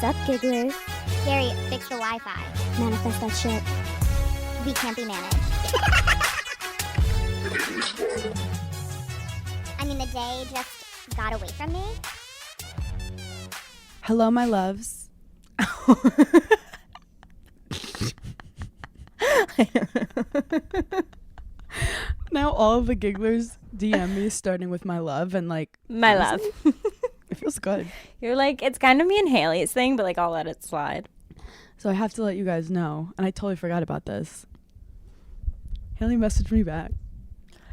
Sup, gigglers? Gary, fix the Wi-Fi. Manifest that shit. We can't be managed. I mean, the day just got away from me. Hello, my loves. Now all of the gigglers DM me starting with my love and like My love. It feels good. You're like, it's kind of me and Haley's thing, but like I'll let it slide. So I have to let you guys know, and I totally forgot about this. Haley messaged me back.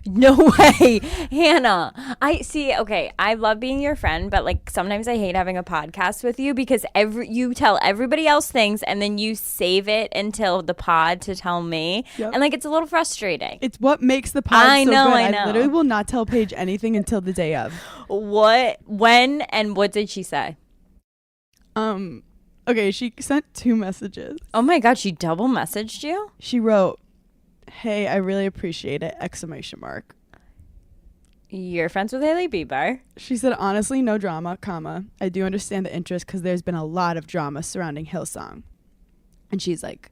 No way, Hannah. I love being your friend, but like sometimes I hate having a podcast with you because you tell everybody else things and then you save it until the pod to tell me. Yep. And like it's a little frustrating. It's what makes the pod I so know, good. I know. I literally will not tell Paige anything until the day of. When, and what did she say? Okay, she sent 2 messages. Oh my God, she double messaged you? She wrote, "Hey, I really appreciate it!" Exclamation mark. You're friends with Haley Bieber. She said, "Honestly, no drama, comma. I do understand the interest because there's been a lot of drama surrounding Hillsong." And she's like,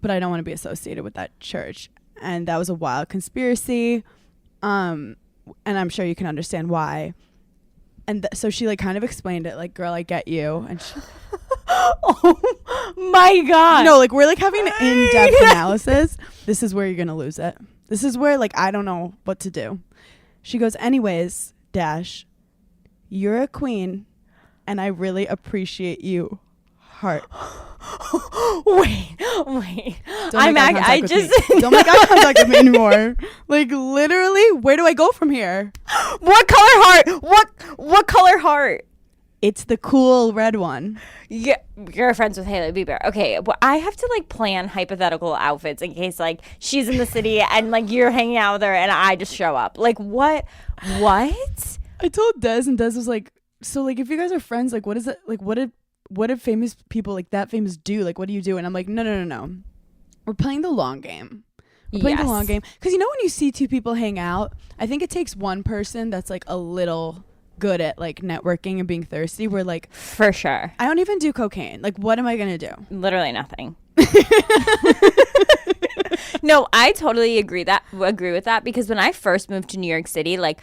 "But I don't want to be associated with that church. And that was a wild conspiracy. And I'm sure you can understand why." And so she like kind of explained it like, "Girl, I get you." And she, Oh my God. no, like we're like having an in-depth analysis. This is where you're going to lose it. This is where like I don't know what to do. She goes, "Anyways, dash, you're a queen and I really appreciate you. Heart." Wait. Don't make eye contact with me anymore. Like literally, where do I go from here? What color heart? What color heart? It's the cool red one. Yeah, you're friends with Haley Bieber. Okay, well, I have to like plan hypothetical outfits in case like she's in the city and like you're hanging out with her and I just show up. Like what? I told Des and Des was like, "So like if you guys are friends, like what is it? Like what did famous people like that famous do? Like what do you do?" And I'm like, no. We're playing the long game. We're playing the long game. Because you know when you see 2 people hang out, I think it takes one person that's like a little good at like networking and being thirsty. We're like, For sure. I don't even do cocaine. Like what am I gonna do? Literally nothing. No, I totally agree with that because when I first moved to New York City, like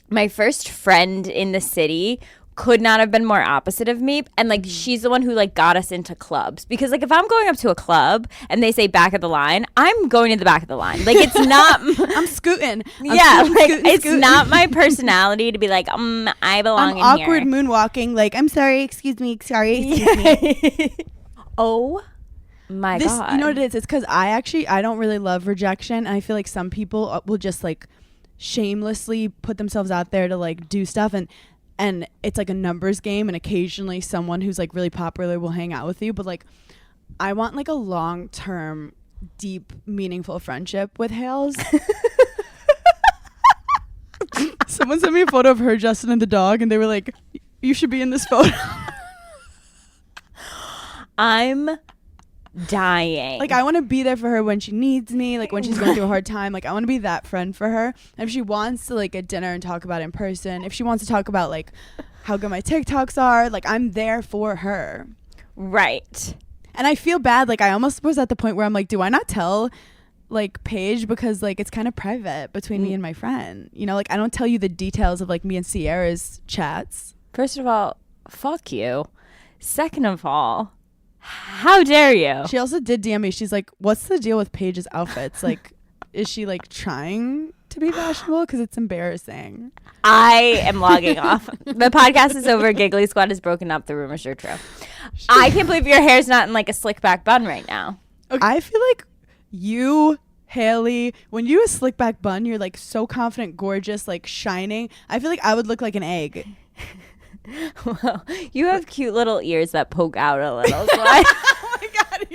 my first friend in the city could not have been more opposite of me, and like she's the one who like got us into clubs because like if I'm going up to a club and they say back of the line, I'm going to the back of the line. Like it's not I'm scooting. It's not my personality to be like I belong I'm in awkward here. moonwalking like I'm sorry, excuse me. Oh my God. You know what it is? It's because I don't really love rejection, and I feel like some people will just like shamelessly put themselves out there to like do stuff, and it's like a numbers game, and occasionally someone who's like really popular will hang out with you, but like I want like a long-term deep meaningful friendship with Hales. Someone sent me a photo of her, Justin, and the dog, and they were like, "You should be in this photo." I'm dying. Like I want to be there for her when she needs me, like when she's going through a hard time. Like I want to be that friend for her. And if she wants to like get dinner and talk about it in person, if she wants to talk about like how good my TikToks are, like I'm there for her. Right. And I feel bad, like I almost was at the point where I'm like, do I not tell like Paige, because like it's kind of private between me and my friend, you know? Like I don't tell you the details of like me and Sierra's chats. First of all, fuck you. Second of all, how dare you? She also did DM me. She's like, "What's the deal with Paige's outfits? Like, is she like trying to be fashionable? Because it's embarrassing." I am logging off. The podcast is over. Giggly Squad is broken up. The rumors are true. I can't believe your hair's not in like a slick back bun right now. Okay. I feel like you, Haley, when you have a slick back bun, you're like so confident, gorgeous, like shining. I feel like I would look like an egg. Well, you have cute little ears that poke out a little. So Oh my God.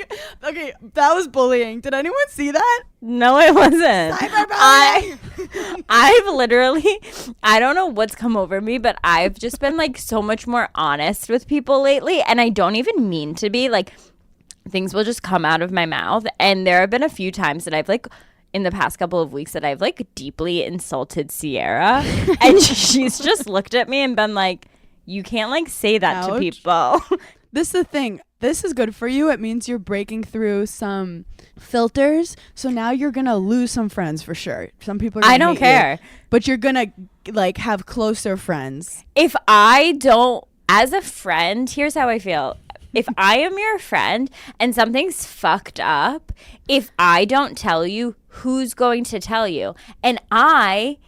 Okay, that was bullying. Did anyone see that? No, it wasn't. Cyberbullying. I've literally, I don't know what's come over me, but I've just been like so much more honest with people lately. And I don't even mean to be. Like things will just come out of my mouth. And there have been a few times that I've like, in the past couple of weeks, that I've like deeply insulted Sierra. And she's just looked at me and been like, you can't like say that to Ouch. people. This is the thing. This is good for you. It means you're breaking through some filters. So now you're going to lose some friends for sure. Some people are gonna I don't hate care. you, but you're going to like have closer friends. If I don't, as a friend, here's how I feel. If I am your friend and something's fucked up, if I don't tell you, who's going to tell you? And I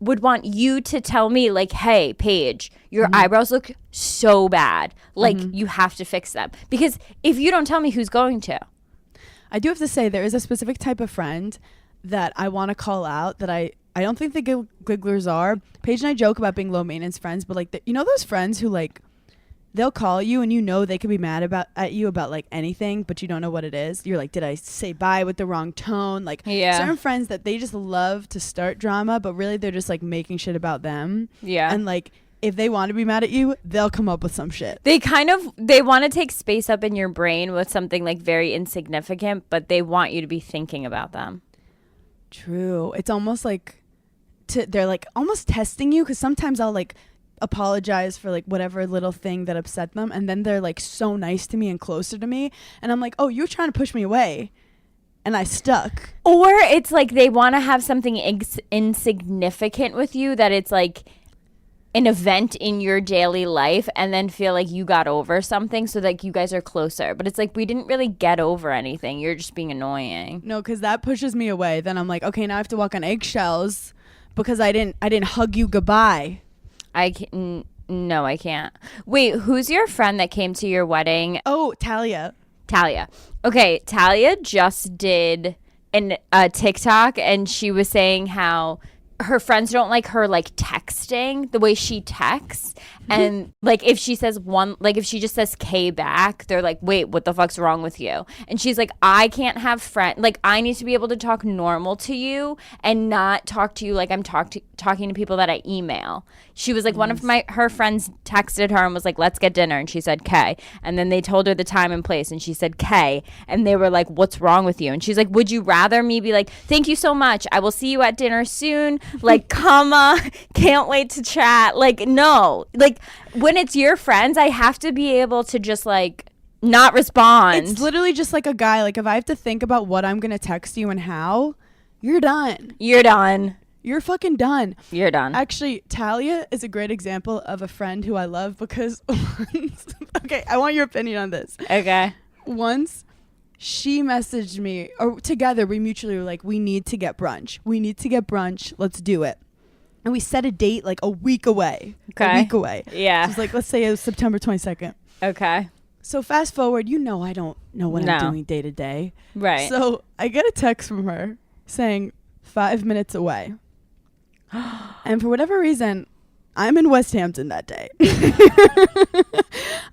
would want you to tell me, like, hey, Paige, your eyebrows look so bad. Like, you have to fix them. Because if you don't tell me, who's going to? I do have to say there is a specific type of friend that I want to call out that I don't think the gigglers are. Paige and I joke about being low maintenance friends, but like, you know those friends who like, they'll call you and you know they could be mad at you about like anything, but you don't know what it is. You're like, did I say bye with the wrong tone? Like certain friends that they just love to start drama, but really they're just like making shit about them. Yeah. And like if they want to be mad at you, they'll come up with some shit. They want to take space up in your brain with something like very insignificant, but they want you to be thinking about them. True. It's almost like they're like almost testing you, because sometimes I'll like apologize for like whatever little thing that upset them, and then they're like so nice to me and closer to me, and I'm like, oh, you were trying to push me away and I stuck. Or it's like they want to have something insignificant with you, that it's like an event in your daily life, and then feel like you got over something so that you guys are closer. But it's like, we didn't really get over anything, you're just being annoying. No, because that pushes me away. Then I'm like, okay, now I have to walk on eggshells because I didn't hug you goodbye. No, I can't. Wait, who's your friend that came to your wedding? Oh, Talia. Okay, Talia just did a TikTok, and she was saying how her friends don't like her like texting the way she texts, and like if she says if she just says K back, they're like, wait, what the fuck's wrong with you? And she's like, I can't have like I need to be able to talk normal to you and not talk to you like I'm talking to people that I email. She was like, one of her friends texted her and was like, let's get dinner, and she said K, and then they told her the time and place, and she said K, and they were like, what's wrong with you? And she's like, would you rather me be like, thank you so much, I will see you at dinner soon, like comma, can't wait to chat? Like, no, like when it's your friends, I have to be able to just like not respond. It's literally just like a guy. Like if I have to think about what I'm gonna text you and how, you're done. You're fucking done. You're done. Actually, Talia is a great example of a friend who I love because once, okay, I want your opinion on this. Okay. Once she messaged me, or together we mutually were like, we need to get brunch. Let's do it. And we set a date like a week away. Okay. A week away. Yeah. So it's like, let's say it was September 22nd. Okay. So fast forward, I don't know what I'm doing day to day. Right. So I get a text from her saying 5 minutes away. And for whatever reason, I'm in West Hampton that day.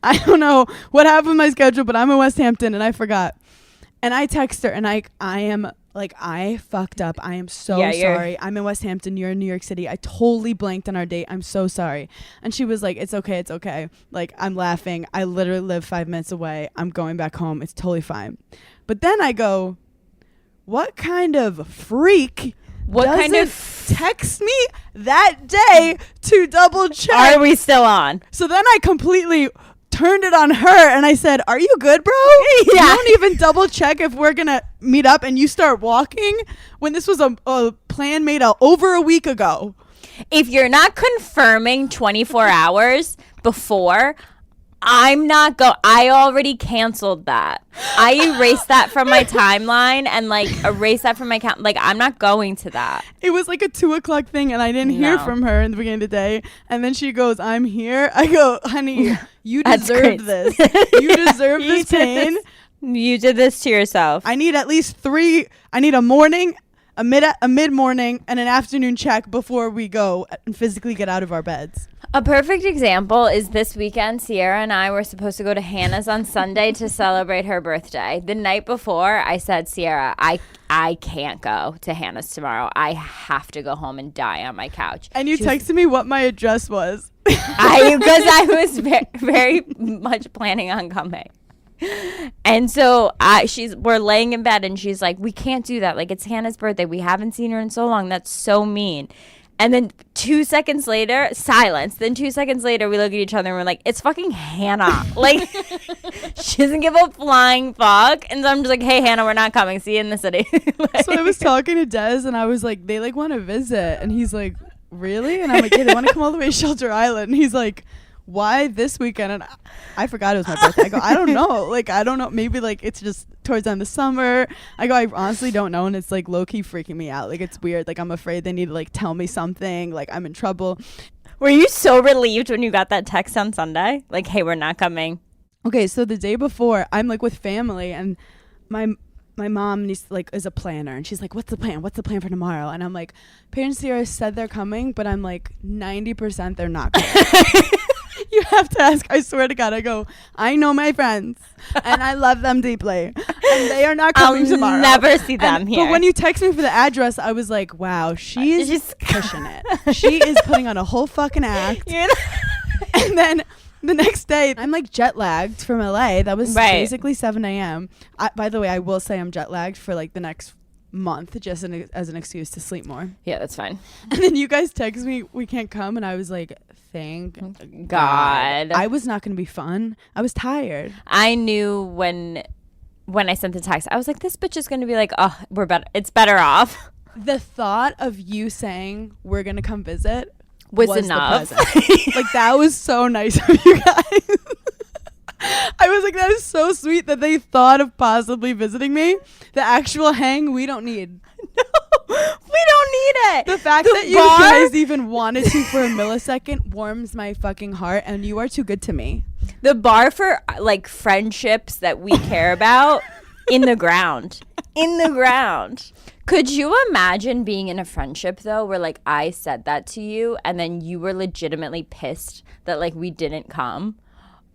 I don't know what happened with my schedule, but I'm in West Hampton and I forgot. And I text her and I am like, I fucked up. I am so sorry. I'm in West Hampton. You're in New York City. I totally blanked on our date. I'm so sorry. And she was like, it's okay. It's okay. Like, I'm laughing. I literally live 5 minutes away. I'm going back home. It's totally fine. But then I go, what kind of freak text me that day to double check? Are we still on? So then I completely turned it on her and I said, are you good, bro? Yeah. You don't even double check if we're gonna meet up, and you start walking when this was a plan made over a week ago. If you're not confirming 24 hours before, I'm not I already canceled that. I erased that from my timeline and like erased that from my account. Like, I'm not going to that. It was like a 2:00 thing and I didn't hear from her in the beginning of the day. And then she goes, I'm here. I go, honey, you deserve this. You deserve this pain. You did this to yourself. I need at least 3. I need a morning, a mid-morning, and an afternoon check before we go and physically get out of our beds. A perfect example is this weekend, Sierra and I were supposed to go to Hannah's on Sunday to celebrate her birthday. The night before, I said, Sierra, I can't go to Hannah's tomorrow. I have to go home and die on my couch. And you texted me what my address was. Because I was very much planning on coming. And so we're laying in bed and she's like, we can't do that. Like, it's Hannah's birthday. We haven't seen her in so long. That's so mean. And then 2 seconds later, silence. Then 2 seconds later, we look at each other and we're like, it's fucking Hannah. Like, she doesn't give a flying fuck. And so I'm just like, hey, Hannah, we're not coming. See you in the city. Like, So I was talking to Des and I was like, they like want to visit. And he's like, really? And I'm like, yeah, they want to come all the way to Shelter Island. And he's like, why this weekend? And I forgot it was my birthday. I go, I don't know. Like, I don't know. Maybe like it's just towards the end of the summer. I go, I honestly don't know. And it's like low key freaking me out. Like, it's weird. Like, I'm afraid they need to like tell me something. Like, I'm in trouble. were you so relieved when you got that text on Sunday? Like, hey, we're not coming. Okay, so the day before, I'm like with family, and my mom is a planner, and she's like, what's the plan? What's the plan for tomorrow? And I'm like, parents here said they're coming, but I'm like 90% they're not coming. You have to ask. I swear to God. I go, I know my friends and I love them deeply, and they are not coming tomorrow. Never see them here. But when you text me for the address, I was like, wow, she's just pushing it. She is putting on a whole fucking act. And then the next day, I'm like jet lagged from LA. That was basically 7 a.m. By the way, I will say I'm jet lagged for like the next month, just as an excuse to sleep more. Yeah, that's fine. And then you guys text me, we can't come, and I was like, thank God. I was not going to be fun. I was tired. I knew when I sent the text, I was like, this bitch is going to be like, oh, we're better. It's better off. The thought of you saying we're going to come visit was enough. Like, that was so nice of you guys. I was like, that is so sweet that they thought of possibly visiting me. The actual hang, we don't need. No, we don't need it. The fact that you guys even wanted to for a millisecond warms my fucking heart, and you are too good to me. The bar for like friendships that we care about in the ground. In the ground. Could you imagine being in a friendship though where like I said that to you and then you were legitimately pissed that like we didn't come?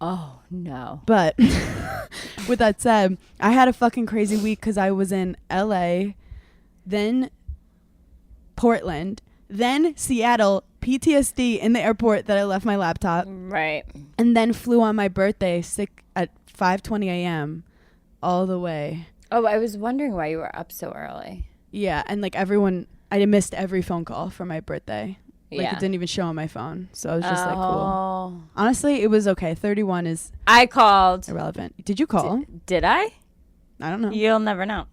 Oh, no. But with that said, I had a fucking crazy week because I was in LA, then Portland, then Seattle, PTSD in the airport that I left my laptop. Right. And then flew on my birthday sick at 5:20 a.m. all the way. Oh, I was wondering why you were up so early. Yeah, and like everyone, I missed every phone call for my birthday. Like, it didn't even show on my phone. So I was just like, cool. Honestly, it was okay. 31 is I called. Irrelevant. Did you call? Did I? I don't know. You'll never know.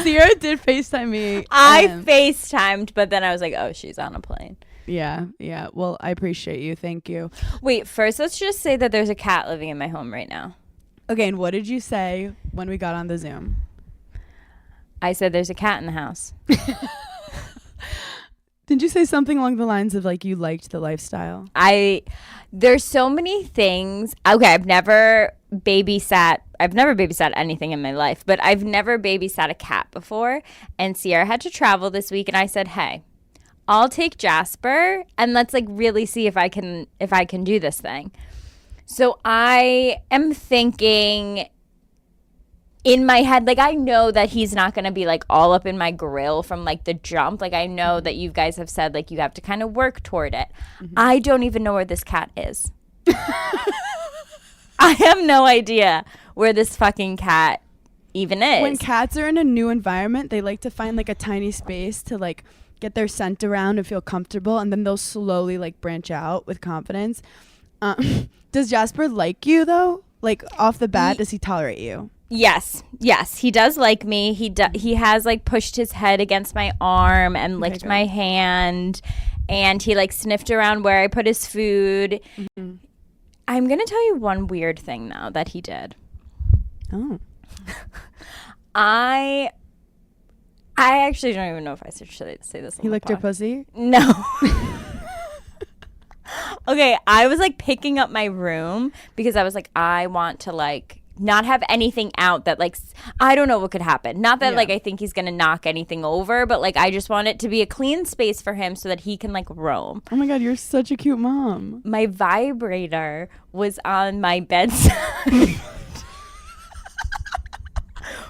Sierra did FaceTime me. I FaceTimed, but then I was like, oh, she's on a plane. Yeah. Well, I appreciate you. Thank you. Wait, first, let's just say that there's a cat living in my home right now. Okay, and what did you say when we got on the Zoom? I said there's a cat in the house. Did you say something along the lines of like you liked the lifestyle? There's so many things. Okay, I've never babysat anything in my life, but I've never babysat a cat before. And Sierra had to travel this week, and I said, hey, I'll take Jasper and let's like really see if I can do this thing. So I am thinking in my head, like, I know that he's not going to be like all up in my grill from like the jump. Like, I know that you guys have said like you have to kind of work toward it. Mm-hmm. I don't even know where this cat is. I have no idea where this fucking cat even is. When cats are in a new environment, they like to find like a tiny space to like get their scent around and feel comfortable, and then they'll slowly like branch out with confidence. Does Jasper like you though? Like off the bat, does he tolerate you? Yes, he does like me. He has like pushed his head against my arm and licked my hand, and he like sniffed around where I put his food. Mm-hmm. I'm gonna tell you one weird thing though that he did. Oh. I actually don't even know if I should say this. He licked your pussy? No. Okay, I was like picking up my room because I was like, I want to like not have anything out that like, I don't know what could happen. Not that like I think he's gonna knock anything over, but like I just want it to be a clean space for him so that he can like roam. Oh my God, you're such a cute mom. My vibrator was on my bedside.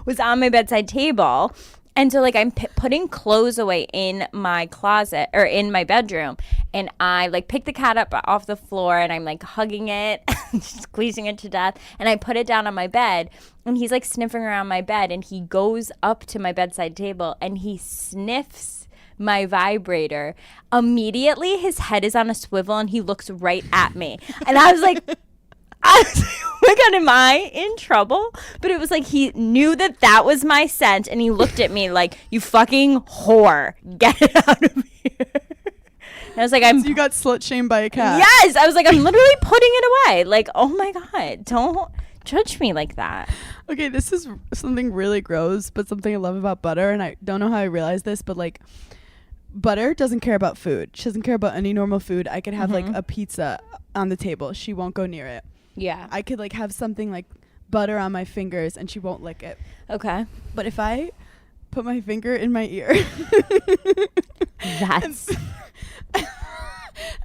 Was on my bedside table. And so, like, I'm putting clothes away in my closet or in my bedroom. And I, like, pick the cat up off the floor and I'm, like, hugging it, squeezing it to death. And I put it down on my bed. And he's, like, sniffing around my bed. And he goes up to my bedside table and he sniffs my vibrator. Immediately, his head is on a swivel and he looks right at me. And I was like, oh my God, am I in trouble? But it was like he knew that was my scent, and he looked at me like, you fucking whore. Get it out of here. And I was like, So you got slut shamed by a cat. Yes. I was like, I'm literally putting it away. Like, oh my God, don't judge me like that. Okay, this is something really gross, but something I love about Butter, and I don't know how I realized this, but like Butter doesn't care about food. She doesn't care about any normal food. I could have like a pizza on the table. She won't go near it. Yeah. I could like have something like butter on my fingers and she won't lick it. Okay. But if I put my finger in my ear That's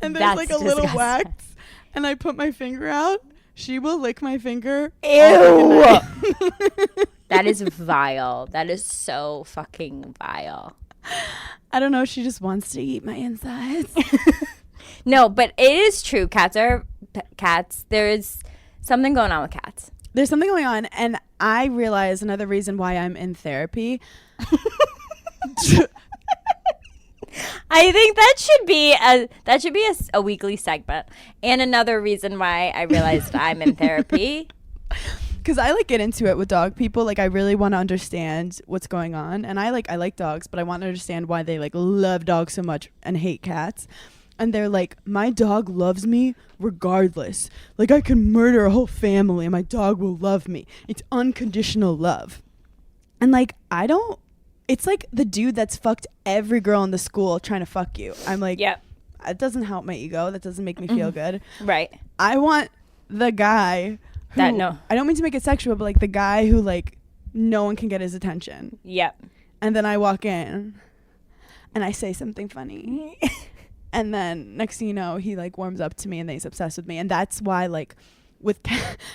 and there's that's like a little disgusting. wax and I put my finger out, she will lick my finger. Ew. That is vile. That is so fucking vile. I don't know. She just wants to eat my insides. No, but it is true. Cats are cats. There is something going on with cats. There's something going on, and I realize another reason why I'm in therapy. I think that should be a weekly segment. And another reason why I realized I'm in therapy. Because I like get into it with dog people. Like I really want to understand what's going on, and I like dogs, but I want to understand why they like love dogs so much and hate cats. And they're like, my dog loves me regardless. Like I can murder a whole family and my dog will love me. It's unconditional love. And like I don't. It's like the dude that's fucked every girl in the school trying to fuck you. I'm like, Yep. That doesn't help my ego. That doesn't make me feel good. Right. I want the guy who, That no. I don't mean to make it sexual, but like the guy who like no one can get his attention. Yep. And then I walk in and I say something funny. And then next thing you know, he like warms up to me and then he's obsessed with me. And that's why like with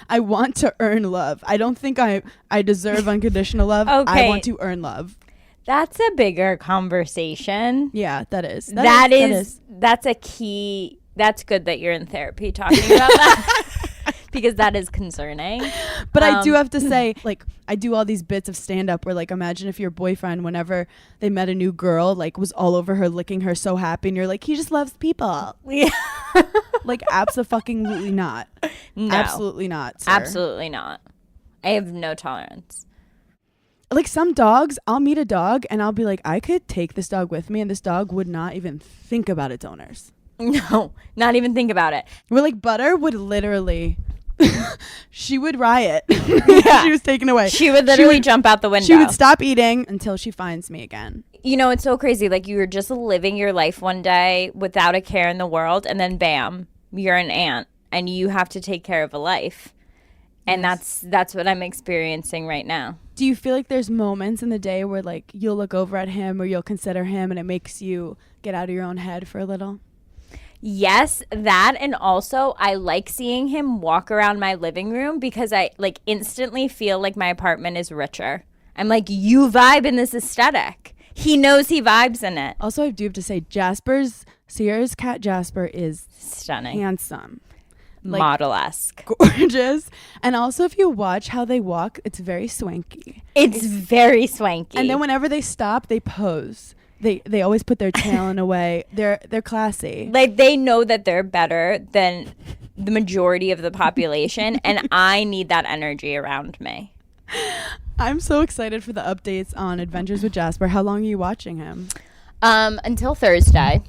I want to earn love. I don't think I deserve unconditional love. Okay. I want to earn love. That's a bigger conversation. Yeah, that is. That is that's a key. That's good that you're in therapy talking about that. Because that is concerning. But I do have to say, like, I do all these bits of stand-up where, like, imagine if your boyfriend, whenever they met a new girl, like, was all over her, licking her so happy, and you're like, he just loves people. Yeah. Like, abso-fucking-lutely not. No. Absolutely not, sir. Absolutely not. I have no tolerance. Like, some dogs, I'll meet a dog, and I'll be like, I could take this dog with me, and this dog would not even think about its owners. No, not even think about it. We're like, Butter would literally... she would riot. Yeah. She was taken away. She would literally jump out the window. She would stop eating until she finds me again. You know, it's so crazy. Like, you were just living your life one day without a care in the world, and then bam, you're an aunt, and you have to take care of a life. And that's what I'm experiencing right now. Do you feel like there's moments in the day where, like, you'll look over at him or you'll consider him and it makes you get out of your own head for a little? Yes, that, and also I like seeing him walk around my living room because I like instantly feel like my apartment is richer. I'm like, you vibe in this aesthetic. He knows he vibes in it. Also, I do have to say, Sierra's cat Jasper is Stunning. handsome. Like, Model-esque. gorgeous. And also, if you watch how they walk, it's very swanky. It's very swanky. And then whenever they stop, they pose. They always put their tail in a way. They're classy. Like, they know that they're better than the majority of the population, and I need that energy around me. I'm so excited for the updates on Adventures with Jasper. How long are you watching him? Until Thursday.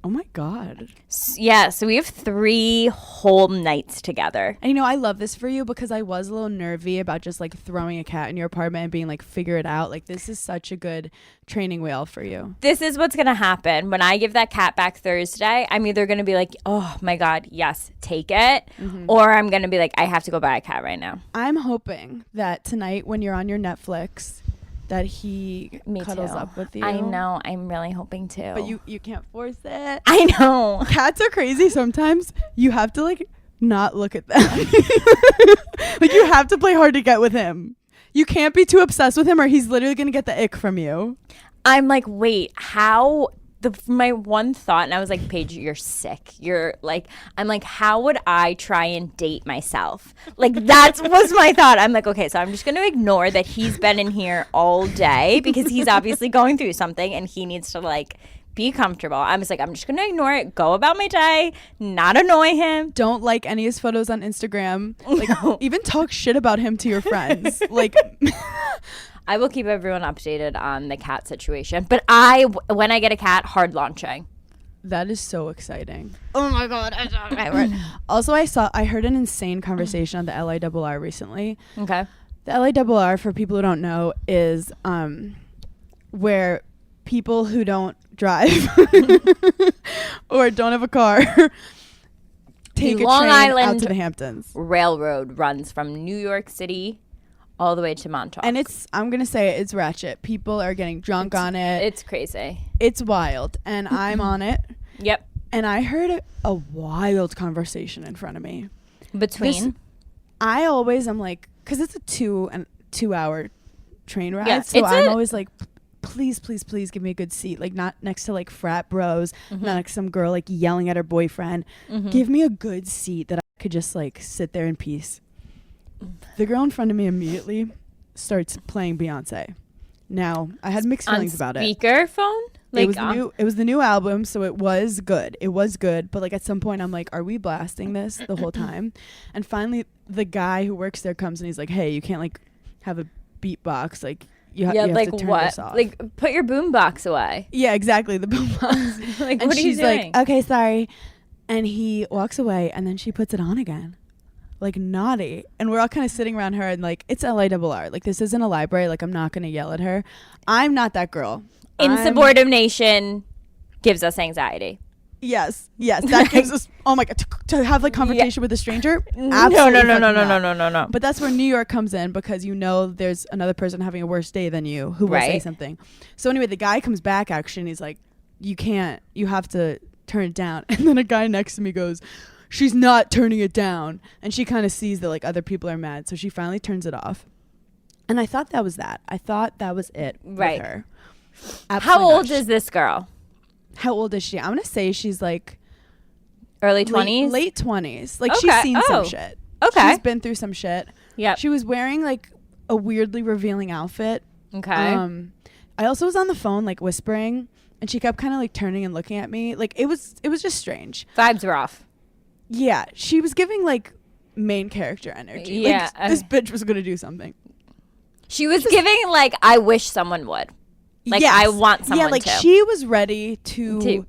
Oh my God. Yeah, so we have 3 whole nights together. And you know, I love this for you because I was a little nervy about just like throwing a cat in your apartment and being like, figure it out. Like, this is such a good training wheel for you. This is what's going to happen. When I give that cat back Thursday, I'm either going to be like, oh my God, yes, take it. Or I'm going to be like, I have to go buy a cat right now. I'm hoping that tonight when you're on your Netflix that he Me cuddles too. up with you. I know. I'm really hoping to. But you can't force it. I know. Cats are crazy sometimes. You have to like not look at them. Like, you have to play hard to get with him. You can't be too obsessed with him or he's literally going to get the ick from you. I'm like, wait, how? My one thought, and I was like, Paige, you're sick. I'm like, how would I try and date myself? Like, that was my thought. I'm like, okay, so I'm just going to ignore that he's been in here all day because he's obviously going through something and he needs to like be comfortable. I was like, I'm just gonna ignore it, go about my day, not annoy him. Don't like any of his photos on Instagram. Like, even talk shit about him to your friends. Like, I will keep everyone updated on the cat situation. But when I get a cat, hard launching. that is so exciting. Oh my God. Also, I heard an insane conversation on the LIRR recently. Okay. The LIRR, for people who don't know, is where people who don't drive or don't have a car take a Long train Island out to the Hamptons. Railroad runs from New York City all the way to Montauk. And I'm going to say it's ratchet. People are getting drunk on it. It's crazy. It's wild. And I'm on it. Yep. And I heard a wild conversation in front of me. Between? I always am like, because it's a 2 hour train ride. Yeah, So I'm always like, please, please, please give me a good seat. Like, not next to like frat bros, not next to some girl like yelling at her boyfriend. Give me a good seat that I could just like sit there in peace. The girl in front of me immediately starts playing Beyonce. Now, I had mixed feelings about it. Speakerphone? Like, It was the new album, so it was good. It was good, but like at some point I'm like, are we blasting this the whole time? And finally the guy who works there comes and he's like, hey, you can't like have a beatbox. Like you have like to turn what? this off. Like, put your boombox away. Yeah, exactly, the boombox. Like, And what are you she's doing? like, okay, sorry. And he walks away and then she puts it on again. Like naughty. And we're all kind of sitting around her and like, it's LIRR. Like, this isn't a library. Like, I'm not going to yell at her. I'm not that girl. Insubordination gives us anxiety. Yes. That gives us, oh my God, to have like conversation with a stranger? Absolutely No. fucking not. But that's where New York comes in, because you know there's another person having a worse day than you who will say Right. something. So anyway, the guy comes back actually and he's like, you have to turn it down. And then a guy next to me goes, she's not turning it down. And she kind of sees that like other people are mad. So she finally turns it off. And I thought that was that. I thought that was it Right. with her. How Absolutely old not. is this girl? How old is she? I'm going to say she's like Early 20s? Late 20s. Like, Okay. she's seen Oh. some shit. Okay. She's been through some shit. Yep. She was wearing like a weirdly revealing outfit. Okay. I also was on the phone like whispering, and she kept kind of like turning and looking at me. Like, it was just strange. Vibes were off. Yeah, she was giving like main character energy. Yeah. Like, this bitch was going to do something. She was giving, like, I wish someone would. Like, Yes. I want someone Yeah, like to. she was ready to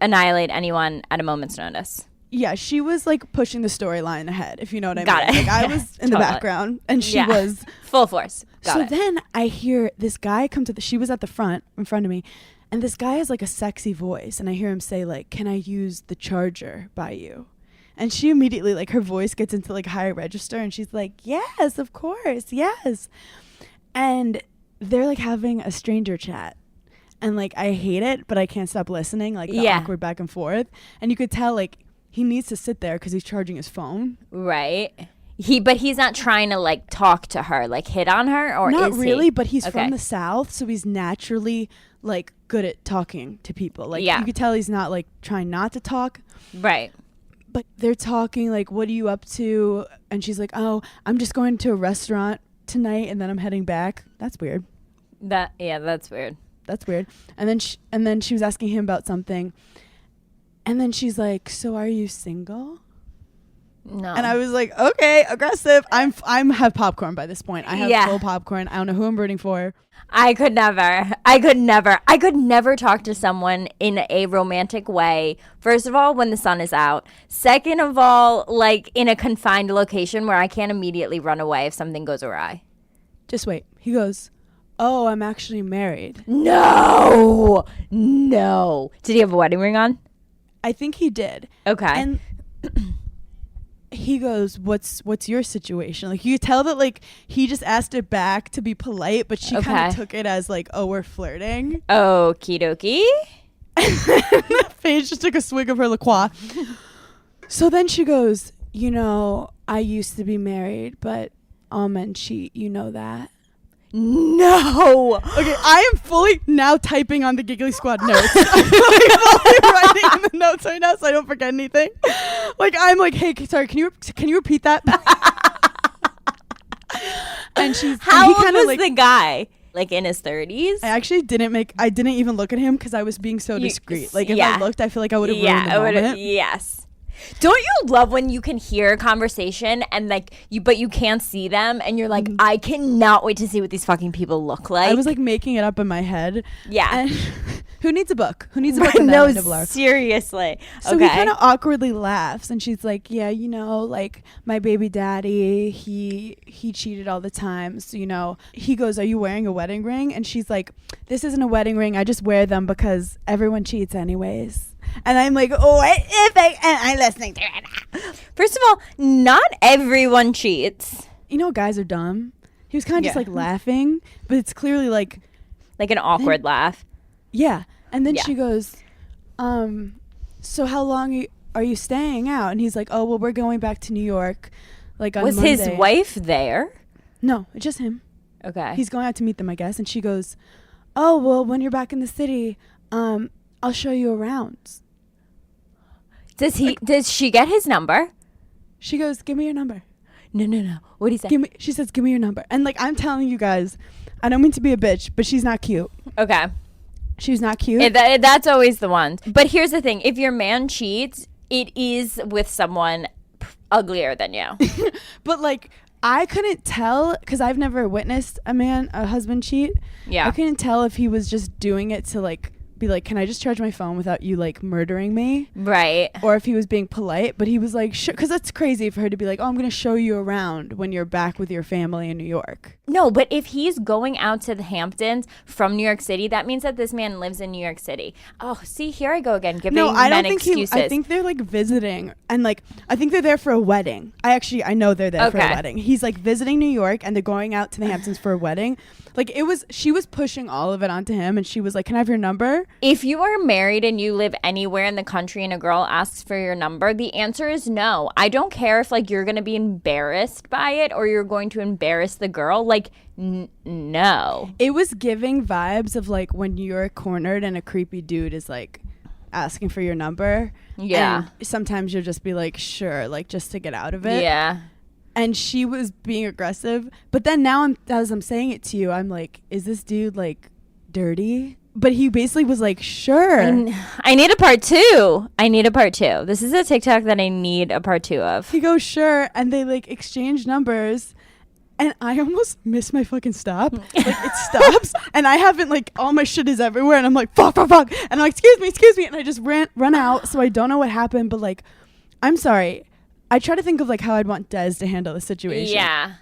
Annihilate anyone at a moment's notice. Yeah, she was like pushing the storyline ahead, if you know what I Got mean. it. Like, I was in the Totally. background and she Yeah. was. Full force. Got So it. then I hear this guy come to she was at the front in front of me, and this guy has like a sexy voice, and I hear him say like, can I use the charger by you? And she immediately, like, her voice gets into like higher register, and she's like, yes, of course, yes. And they're like having a stranger chat. And like, I hate it, but I can't stop listening, like the Yeah. awkward back and forth. And you could tell like he needs to sit there because he's charging his phone. Right. But he's not trying to, like, talk to her, like, hit on her, or Not is really, he? but he's Okay. from the South, so he's naturally like good at talking to people. Like, Yeah. you could tell he's not like trying not to talk. Right. But they're talking like, what are you up to? And she's like, oh, I'm just going to a restaurant tonight and then I'm heading back. That's weird. That's weird. That's weird. And then she was asking him about something. And then she's like, so are you single? No. And I was like, okay, aggressive. I'm have popcorn by this point. I have Yeah. full popcorn. I don't know who I'm rooting for. I could never talk to someone in a romantic way. First of all, when the sun is out. Second of all, like, in a confined location where I can't immediately run away if something goes awry. Just wait. He goes, oh, I'm actually married. No. Did he have a wedding ring on? I think he did. Okay. And he goes, what's your situation? Like, you tell that like he just asked it back to be polite, but she kind Okay. of took it as like, oh, we're flirting. Okie dokie. Paige just took a swig of her La Croix. So then she goes, you know, I used to be married, but all men cheat. You know that. No. Okay, I am fully now typing on the Giggly Squad notes. I'm like fully writing in the notes right now so I don't forget anything. Like, I'm like, hey, sorry, can you repeat that? And How he old kinda was like, the guy? like in his 30s. I actually I didn't even look at him because I was being so discreet. Like if I looked, I feel like I would have ruined the moment. Yes. Don't you love when you can hear a conversation and like but you can't see them and you're like, I cannot wait to see what these fucking people look like. I was like making it up in my head. Yeah. And who needs a book? Who needs a book? No, seriously. So he kind of awkwardly laughs and she's like, yeah, you know, like my baby daddy, he cheated all the time. So, you know, he goes, are you wearing a wedding ring? And she's like, this isn't a wedding ring. I just wear them because everyone cheats anyways. And I'm like, oh, I'm listening to it. First of all, not everyone cheats. You know, guys are dumb. He was kind of just like laughing, but it's clearly like an awkward laugh. Yeah. And then she goes, so how long are you staying out? And he's like, oh, well, we're going back to New York. Like on Was Monday. his wife there? No, it's just him. Okay. He's going out to meet them, I guess. And she goes, oh, well, when you're back in the city, I'll show you around. Does she get his number? She goes, give me your number. No. What do you say? She says, give me your number. And like, I'm telling you guys, I don't mean to be a bitch, but she's not cute. Okay. She's not cute. That's always the one. But here's the thing. If your man cheats, it is with someone uglier than you. But like, I couldn't tell because I've never witnessed a husband cheat. Yeah. I couldn't tell if he was just doing it to like be like, can I just charge my phone without you like murdering me? Right. Or if he was being polite, but he was like, sure, because that's crazy for her to be like, oh, I'm going to show you around when you're back with your family in New York. No, but if he's going out to the Hamptons from New York City, that means that this man lives in New York City. Oh, see, here I go again, giving men excuses. I think they're like visiting, and like I think they're there for a wedding. I know they're there for a wedding. He's like visiting New York, and they're going out to the Hamptons for a wedding. Like she was pushing all of it onto him, and she was like, can I have your number? If you are married and you live anywhere in the country and a girl asks for your number, the answer is no. I don't care if like you're going to be embarrassed by it or you're going to embarrass the girl. Like, no. It was giving vibes of like when you're cornered and a creepy dude is like asking for your number. Yeah. And sometimes you'll just be like, sure, like just to get out of it. Yeah. And she was being aggressive. But then now as I'm saying it to you, I'm like, is this dude like dirty? But he basically was like, sure. I need a part two. This is a TikTok that I need a part two of. He goes, sure. And they like exchange numbers. And I almost missed my fucking stop. Like it stops. And I haven't like all my shit is everywhere. And I'm like, fuck. And I'm like, excuse me. And I just run out. So I don't know what happened. But like, I'm sorry. I try to think of like how I'd want Des to handle the situation. Yeah.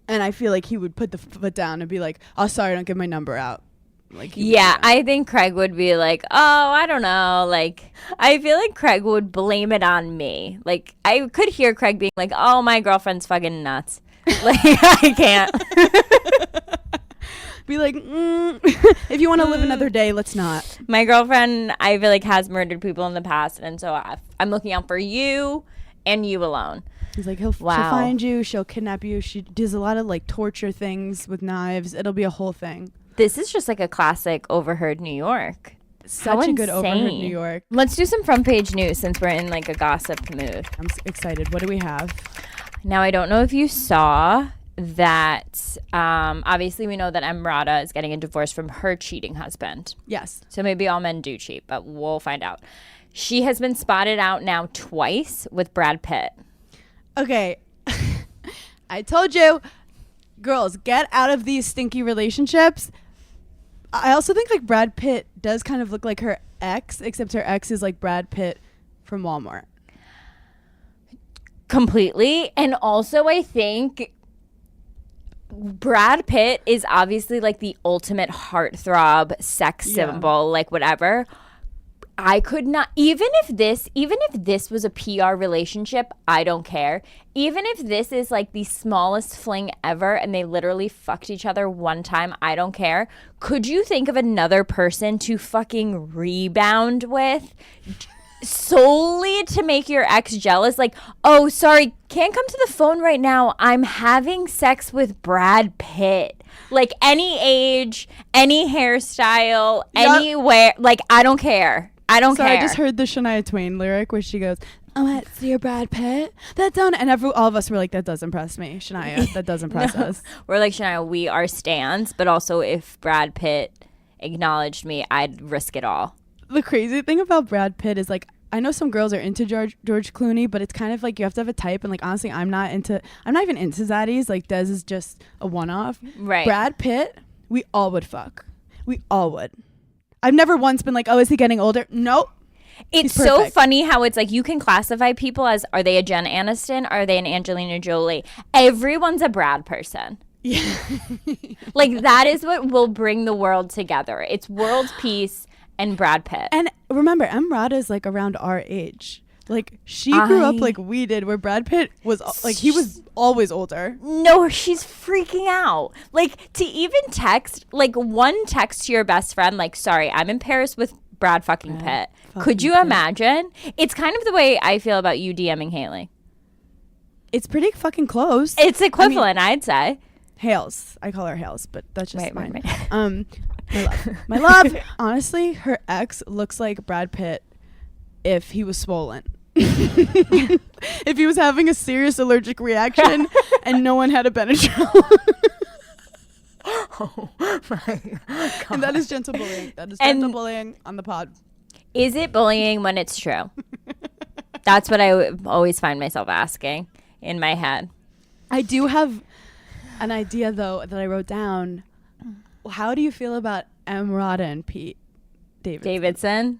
And I feel like he would put the foot down and be like, oh, sorry, don't give my number out. Like, yeah, I think Craig would be like, oh, I don't know. Like, I feel like Craig would blame it on me. Like, I could hear Craig being like, oh, my girlfriend's fucking nuts. Like, I can't. Be like, if you want to live another day, let's not. My girlfriend, I feel like, has murdered people in the past. And so I'm looking out for you and you alone. He's like, she'll find you. She'll kidnap you. She does a lot of like torture things with knives. It'll be a whole thing. This is just like a classic overheard New York. Such a good overheard New York. Let's do some front page news since we're in like a gossip mood. I'm excited. What do we have? Now, I don't know if you saw that. Obviously, we know that Emrata is getting a divorce from her cheating husband. Yes. So maybe all men do cheat, but we'll find out. She has been spotted out now twice with Brad Pitt. Okay. I told you, girls, get out of these stinky relationships. I also think like Brad Pitt does kind of look like her ex, except her ex is like Brad Pitt from Walmart. Completely. And also I think Brad Pitt is obviously like the ultimate heartthrob, sex symbol, like whatever. I could not, even if this was a PR relationship, I don't care. Even if this is like the smallest fling ever and they literally fucked each other one time, I don't care. Could you think of another person to fucking rebound with solely to make your ex jealous? Like, oh, sorry, can't come to the phone right now. I'm having sex with Brad Pitt. Like any age, any hairstyle, anywhere. Like, I don't care. I don't care. I just heard the Shania Twain lyric where she goes, oh, that's your Brad Pitt. That don't. And all of us were like, that does impress me, Shania. That does impress us. We're like, Shania, we are stans, but also if Brad Pitt acknowledged me, I'd risk it all. The crazy thing about Brad Pitt is like, I know some girls are into George Clooney, but it's kind of like you have to have a type. And like, honestly, I'm not even into zaddies. Like, Des is just a one-off. Right. Brad Pitt, we all would fuck. We all would. I've never once been like, oh, is he getting older? Nope. It's so funny how it's like you can classify people as, are they a Jen Aniston? Are they an Angelina Jolie? Everyone's a Brad person. Yeah. Like, that is what will bring the world together. It's world peace and Brad Pitt. And remember, Emrata is like around our age. Like, she grew up like we did, where Brad Pitt was like, he was always older. No, she's freaking out. Like, to even text, like, one text to your best friend, like, sorry, I'm in Paris with Brad fucking Pitt. Could you imagine? It's kind of the way I feel about you DMing Haley. It's pretty fucking close. It's equivalent, I'd say. Hales. I call her Hales, but that's just Right. my love. Honestly, her ex looks like Brad Pitt if he was swollen. If he was having a serious allergic reaction and no one had a Benadryl. Oh my God. And that is gentle bullying. That is gentle bullying on the pod. Is it bullying when it's true? That's what I always find myself asking in my head. I do have an idea, though, that I wrote down. How do you feel about Emrata and Pete Davidson?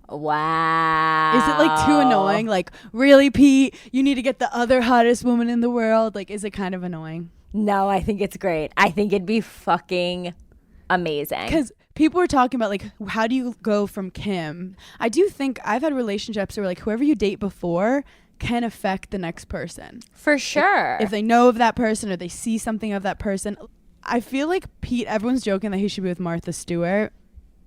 Wow. Is it like too annoying? Like, really, Pete? You need to get the other hottest woman in the world? Like, is it kind of annoying? No, I think it's great. I think it'd be fucking amazing. Because people were talking about, like, how do you go from Kim? I do think I've had relationships where, like, whoever you date before can affect the next person. For sure. If they know of that person or they see something of that person. I feel like Pete, everyone's joking that he should be with Martha Stewart.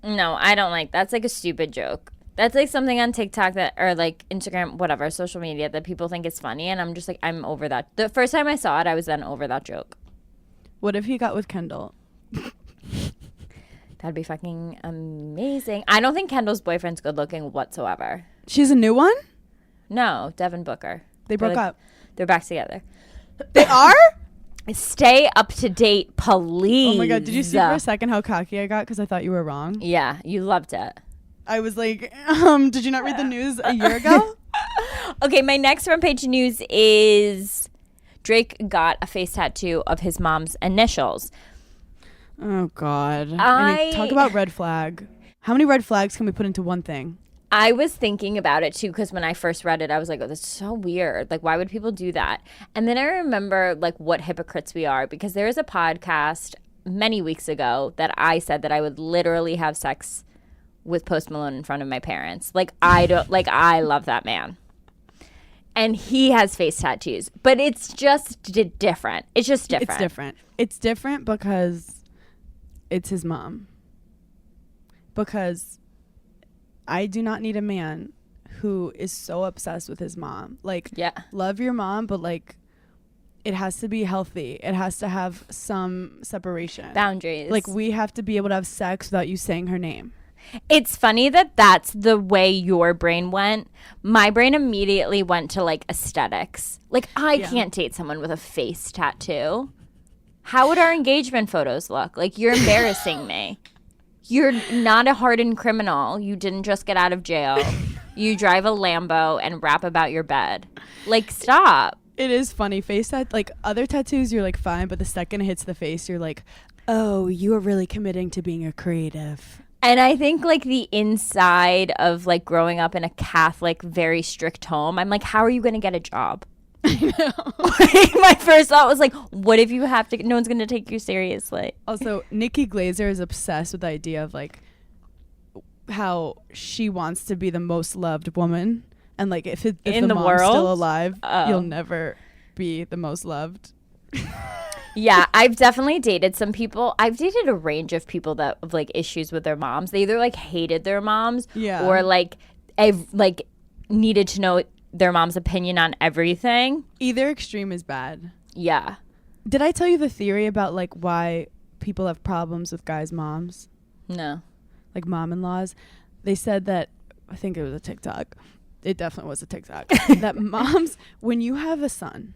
No, I don't like that's like a stupid joke. That's like something on TikTok that, or like Instagram, whatever, social media that people think is funny. And I'm just like, I'm over that. The first time I saw it, I was then over that joke. What if he got with Kendall? That'd be fucking amazing. I don't think Kendall's boyfriend's good looking whatsoever. She's a new one? No, Devin Booker. They broke up. They're back together. They are? Stay up to date, please. Oh my God. Did you see for a second how cocky I got? Because I thought you were wrong. Yeah, you loved it. I was like, did you not read the news a year ago? Okay, my next front page news is Drake got a face tattoo of his mom's initials. Oh, God. I mean, talk about red flag. How many red flags can we put into one thing? I was thinking about it too, because when I first read it, I was like, oh, that's so weird. Like, why would people do that? And then I remember like what hypocrites we are, because there was a podcast many weeks ago that I said that I would literally have sex with Post Malone in front of my parents. Like, I love that man. And he has face tattoos, but it's just different. It's just different. It's different. It's different because it's his mom. Because I do not need a man who is so obsessed with his mom. Like, yeah, love your mom, but like, it has to be healthy. It has to have some separation. Boundaries. Like, we have to be able to have sex without you saying her name. It's funny that that's the way your brain went. My brain immediately went to like aesthetics. Like, I can't date someone with a face tattoo. How would our engagement photos look? Like, you're embarrassing me. You're not a hardened criminal. You didn't just get out of jail. You drive a Lambo and rap about your bed. Like, stop. It is funny. Face like other tattoos, you're like fine, but the second it hits the face, you're like, oh, you are really committing to being a creative. And I think like the inside of like growing up in a Catholic, very strict home, I'm like, how are you going to get a job? I know. Like, my first thought was like, what if you have to, no one's going to take you seriously. Also, Nikki Glaser is obsessed with the idea of like how she wants to be the most loved woman. And like if the mom's world? still alive, you'll never be the most loved. Yeah, I've definitely dated some people. I've dated a range of people that have like issues with their moms. They either like hated their moms or like needed to know their mom's opinion on everything. Either extreme is bad. Yeah. Did I tell you the theory about like why people have problems with guys' moms? No. Like mom-in-laws? They said that, I think it was a TikTok, it definitely was a TikTok. That moms, when you have a son,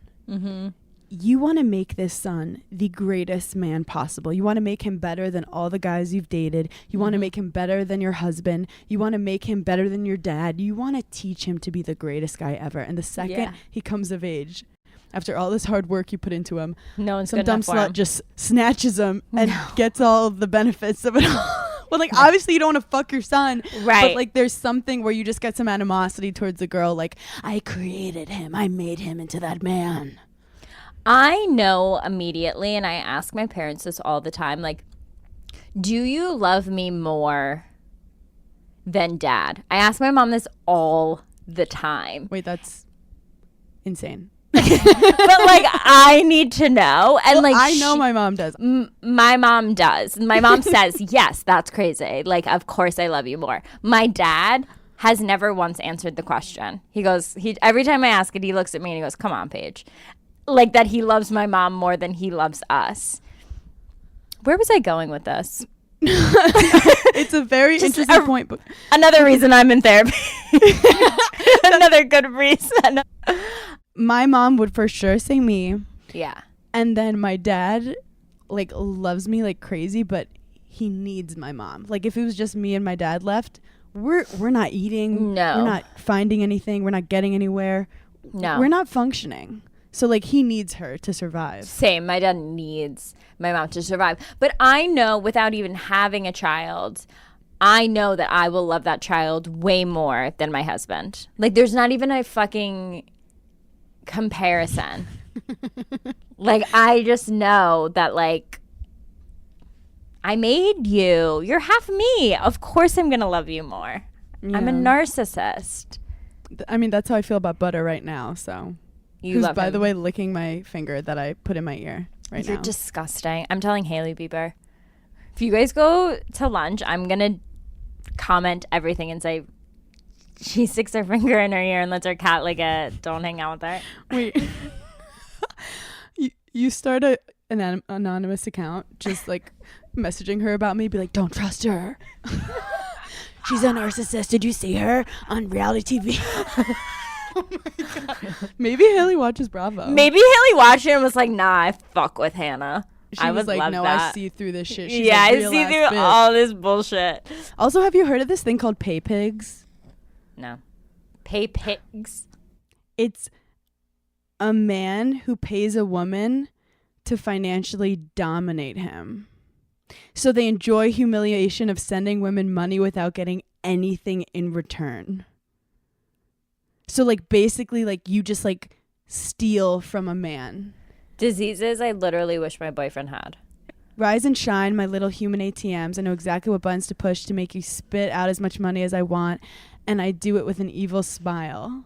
you want to make this son the greatest man possible. You want to make him better than all the guys you've dated. You want to make him better than your husband. You want to make him better than your dad. You want to teach him to be the greatest guy ever. And the second he comes of age, after all this hard work you put into him, some dumb slut just snatches him and gets all the benefits of it all. Well, like, obviously you don't want to fuck your son. Right. But, like, there's something where you just get some animosity towards the girl. Like, I created him. I made him into that man. I know immediately, and I ask my parents this all the time, like, do you love me more than dad? I ask my mom this all the time. Wait, that's insane. But, like, I need to know. And, like, I know my mom does. My mom does. My mom says, yes, that's crazy. Like, of course I love you more. My dad has never once answered the question. He goes, every time I ask it, he looks at me and he goes, come on, Paige. Like, that he loves my mom more than he loves us. Where was I going with this? It's a very interesting point. But another reason I'm in therapy. Another good reason. My mom would for sure say me. Yeah. And then my dad, like, loves me like crazy, but he needs my mom. Like, if it was just me and my dad left, we're not eating. No. We're not finding anything. We're not getting anywhere. No. We're not functioning. So, like, he needs her to survive. Same. My dad needs my mom to survive. But I know, without even having a child, I know that I will love that child way more than my husband. Like, there's not even a fucking comparison. Like, I just know that, like, I made you. You're half me. Of course I'm going to love you more. Yeah. I'm a narcissist. I mean, that's how I feel about Butter right now, so... You love by him. the way, licking my finger that I put in my ear right now. You're disgusting. I'm telling Hailey Bieber. If you guys go to lunch, I'm going to comment everything and say, she sticks her finger in her ear and lets her cat lick it. Don't hang out with her. Wait. you start an anonymous account, just, like, messaging her about me, be like, don't trust her. She's a narcissist. Did you see her on reality TV? Oh my God. Maybe Haley watches Bravo. Maybe Haley watched it and was like, nah, I fuck with Hannah. I was like, no, that. I see through this shit. She's yeah, a I real see ass through bitch. all this bullshit. Also, have you heard of this thing called pay pigs? No. Pay pigs? It's a man who pays a woman to financially dominate him. So they enjoy humiliation of sending women money without getting anything in return. So, like, basically, like, you just, like, steal from a man. Diseases I literally wish my boyfriend had. Rise and shine, my little human ATMs. I know exactly what buttons to push to make you spit out as much money as I want, and I do it with an evil smile.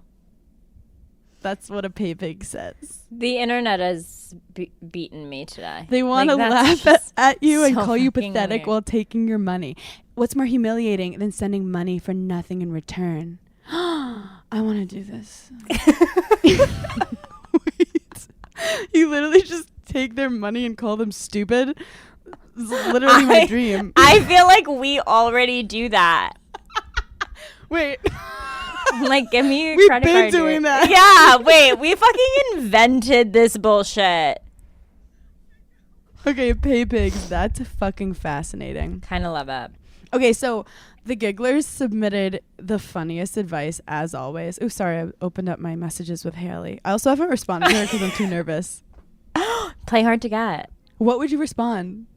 That's what a pay pig says. The internet has beaten me today. They want to that's laugh at you and so call you fucking pathetic weird. while taking your money. What's more humiliating than sending money for nothing in return? I want to do this. Wait. You literally just take their money and call them stupid? This is literally my dream. I feel like we already do that. Wait. Like, give me your We've credit been card. doing that. Yeah, wait. We fucking invented this bullshit. Okay, pay pigs. That's fucking fascinating. Kind of love it. Okay, so the Gigglers submitted the funniest advice as always. Oh, sorry, I opened up my messages with Haley. I also haven't responded to her because I'm too nervous. Play hard to get. What would you respond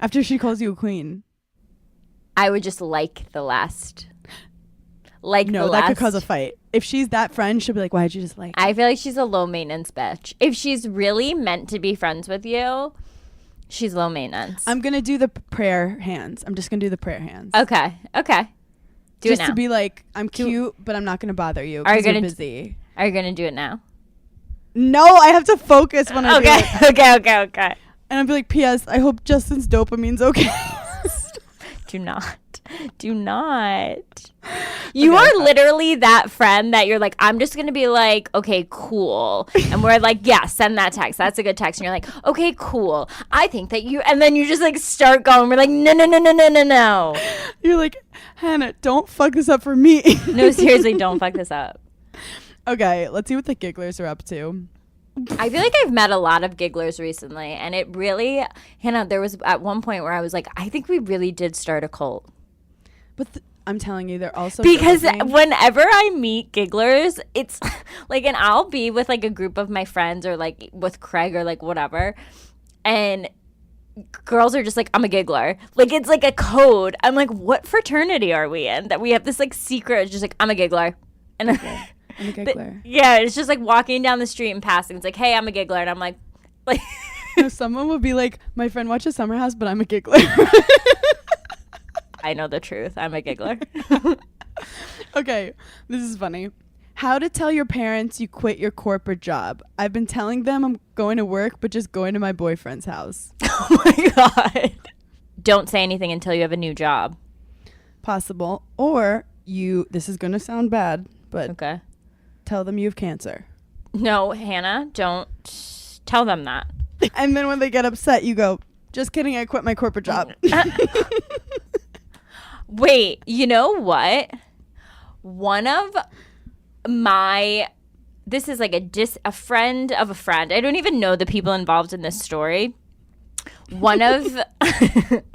after she calls you a queen? I would just like the last. Like No, the that last. could cause a fight. If she's that friend, she'll be like, why'd you just like I feel like she's a low maintenance bitch. If she's really meant to be friends with you, she's low maintenance. I'm going to do the prayer hands. I'm just going to do the prayer hands. Okay. Do just it now. to be like, I'm cute, but I'm not going to bother you Are you because you're gonna busy. Are you going to do it now? No, I have to focus when I do it. Okay. And I'll be like, P.S. I hope Justin's dopamine's okay. Do not. Do not. You are literally that friend that you're like, I'm just going to be like, okay, cool. And we're like, yeah, send that text. That's a good text. And you're like, okay, cool. I think that you, and then you just like start going. We're like, no. You're like, Hannah, don't fuck this up for me. No, seriously, don't fuck this up. Okay, let's see what the gigglers are up to. I feel like I've met a lot of gigglers recently, and it really, Hannah, there was at one point where I was like, I think we really did start a cult. But I'm telling you, they're also Because giggling. whenever I meet gigglers, it's like, and I'll be with like a group of my friends or like with Craig or like whatever, and girls are just like, I'm a giggler. Like, it's like a code. I'm like, what fraternity are we in that we have this like secret? It's just like, I'm a giggler. And I'm a giggler. yeah, it's just like walking down the street and passing. It's like, hey, I'm a giggler. And I'm like No, someone would be like, my friend watches Summer House, but I'm a giggler. I know the truth. I'm a giggler. Okay, this is funny. How to tell your parents you quit your corporate job. I've been telling them I'm going to work, but just going to my boyfriend's house. Oh my God. Don't say anything until you have a new job. Possible. Or this is going to sound bad, but Okay. tell them you have cancer. No, Hannah, don't tell them that. And then when they get upset, you go, just kidding, I quit my corporate job. Wait, you know what? One of my, this is like a friend of a friend. I don't even know the people involved in this story. One of,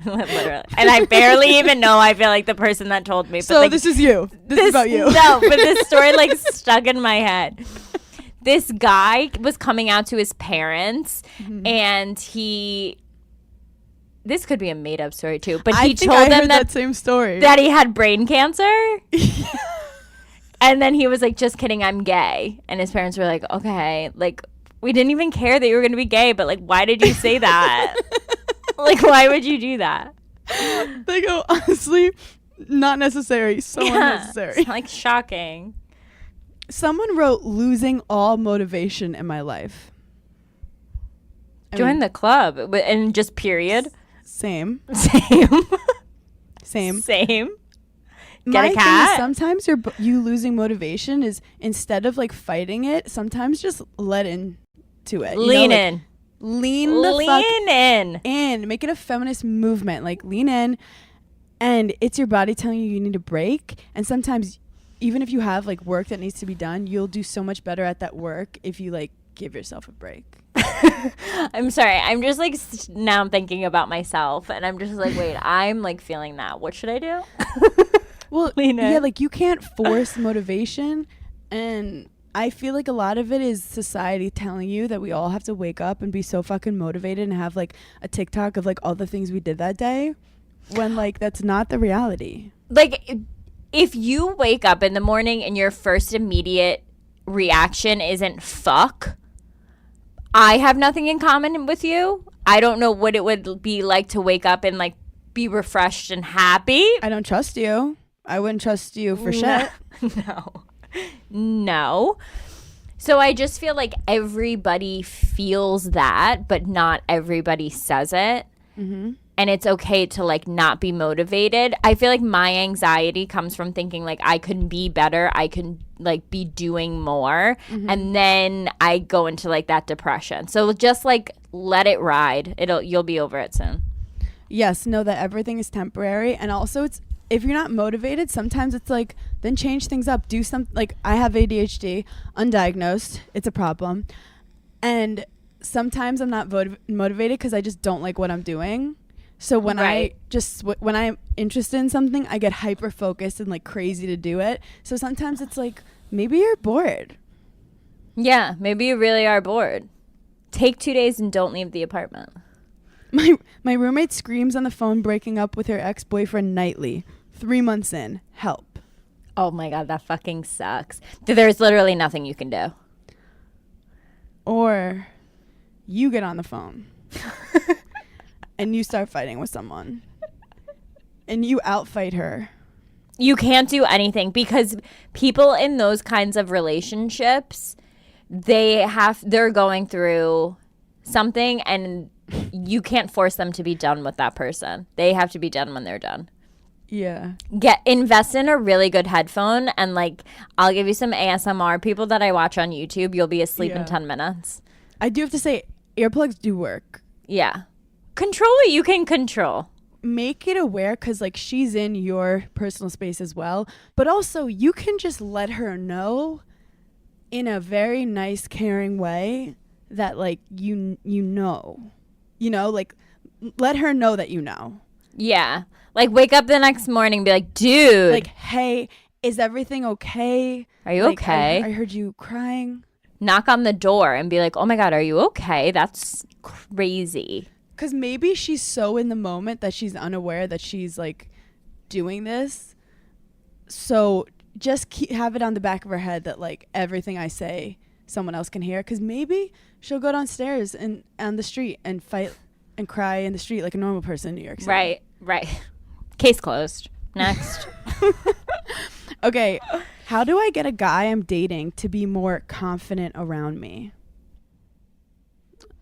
literally, and I barely even know, I feel like the person that told me. But So like, this is you. This is about you. No, but this story like stuck in my head. This guy was coming out to his parents, and this could be a made up story too, but he told them that same story. that he had brain cancer. And then he was like, just kidding, I'm gay. And his parents were like, okay, like, we didn't even care that you were going to be gay, but like, why did you say that? Like, why would you do that? They go, honestly, not necessary. So unnecessary. It's like shocking. Someone wrote, losing all motivation in my life. Join the club. And just period. Same. Same. Get My a thing cat. is sometimes you losing motivation is, instead of like fighting it, sometimes just let into it. Lean in. Lean the fuck in. in. Make it a feminist movement. Like, lean in, and it's your body telling you need a break. And sometimes, even if you have like work that needs to be done, you'll do so much better at that work if you like give yourself a break. I'm sorry. I'm just like now I'm thinking about myself, and I'm just like, wait, I'm like feeling that. What should I do? Well, Lean in. yeah, like you can't force motivation, and I feel like a lot of it is society telling you that we all have to wake up and be so fucking motivated and have like a TikTok of like all the things we did that day, when like that's not the reality. Like, if you wake up in the morning and your first immediate reaction isn't fuck, I have nothing in common with you. I don't know what it would be like to wake up and like be refreshed and happy. I don't trust you. I wouldn't trust you for shit. No. So I just feel like everybody feels that, but not everybody says it. Mm-hmm. And it's okay to like not be motivated. I feel like my anxiety comes from thinking like I can be better. I can like be doing more. Mm-hmm. And then I go into like that depression. So just like let it ride. You'll be over it soon. Yes, know that everything is temporary, and also it's, if you're not motivated, sometimes it's like, then change things up. Do something. Like, I have ADHD, undiagnosed. It's a problem. And sometimes I'm not motivated because I just don't like what I'm doing. So when when I'm interested in something, I get hyper focused and like crazy to do it. So sometimes it's like, maybe you're bored. Yeah, maybe you really are bored. Take 2 days and don't leave the apartment. My roommate screams on the phone breaking up with her ex-boyfriend nightly. 3 months in. Help. Oh my God, that fucking sucks. There's literally nothing you can do. Or you get on the phone and you start fighting with someone and you outfight her. You can't do anything because people in those kinds of relationships, they're going through something, and you can't force them to be done with that person. They have to be done when they're done. Yeah. Invest in a really good headphone, and like I'll give you some ASMR people that I watch on YouTube. You'll be asleep in 10 minutes. I do have to say, earplugs do work. Yeah. Control what you can control. Make it aware, because like she's in your personal space as well, but also you can just let her know in a very nice, caring way that like you know, like let her know that you know. Yeah. Like wake up the next morning and be like, dude, Like, hey, is everything okay? Are you Like, okay? I heard you crying. Knock on the door and be like, oh my God, are you okay? That's crazy. Because maybe she's so in the moment that she's unaware that she's like doing this. So just have it on the back of her head that like everything I say someone else can hear. Because maybe she'll go downstairs and on the street and fight and cry in the street like a normal person in New York City. Right. Case closed. Next. Okay. How do I get a guy I'm dating to be more confident around me?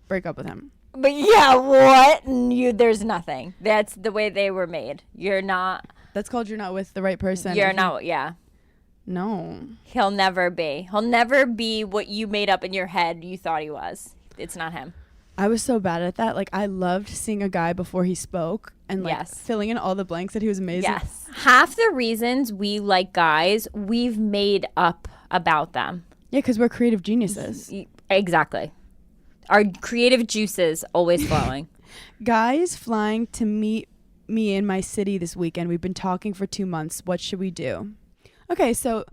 Break up with him. But yeah, what? There's nothing. That's the way they were made. You're not. That's called you're not with the right person. You're not. Yeah. No. He'll never be. He'll never be what you made up in your head you thought he was. It's not him. I was so bad at that. Like, I loved seeing a guy before he spoke and like filling in all the blanks that he was amazing. Yes. Half the reasons we like guys, we've made up about them. Yeah, because we're creative geniuses. Exactly. Our creative juices always flowing. Guys flying to meet me in my city this weekend. We've been talking for 2 months. What should we do? Okay, so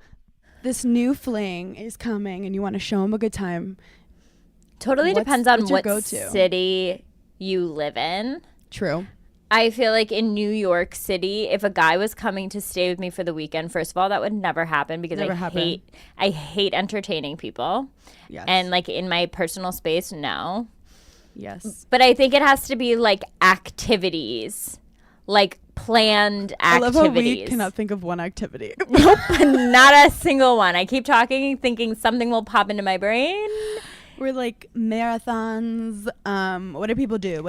this new fling is coming and you want to show him a good time. Totally depends on what go-to? city you live in. True. I feel like in New York City, if a guy was coming to stay with me for the weekend, first of all, that would never happen because I hate entertaining people. Yes. And like in my personal space, no. Yes. But I think it has to be like activities, like planned activities. I love how we cannot think of one activity. Nope, not a single one. I keep talking, thinking something will pop into my brain. We're like marathons. What do people do?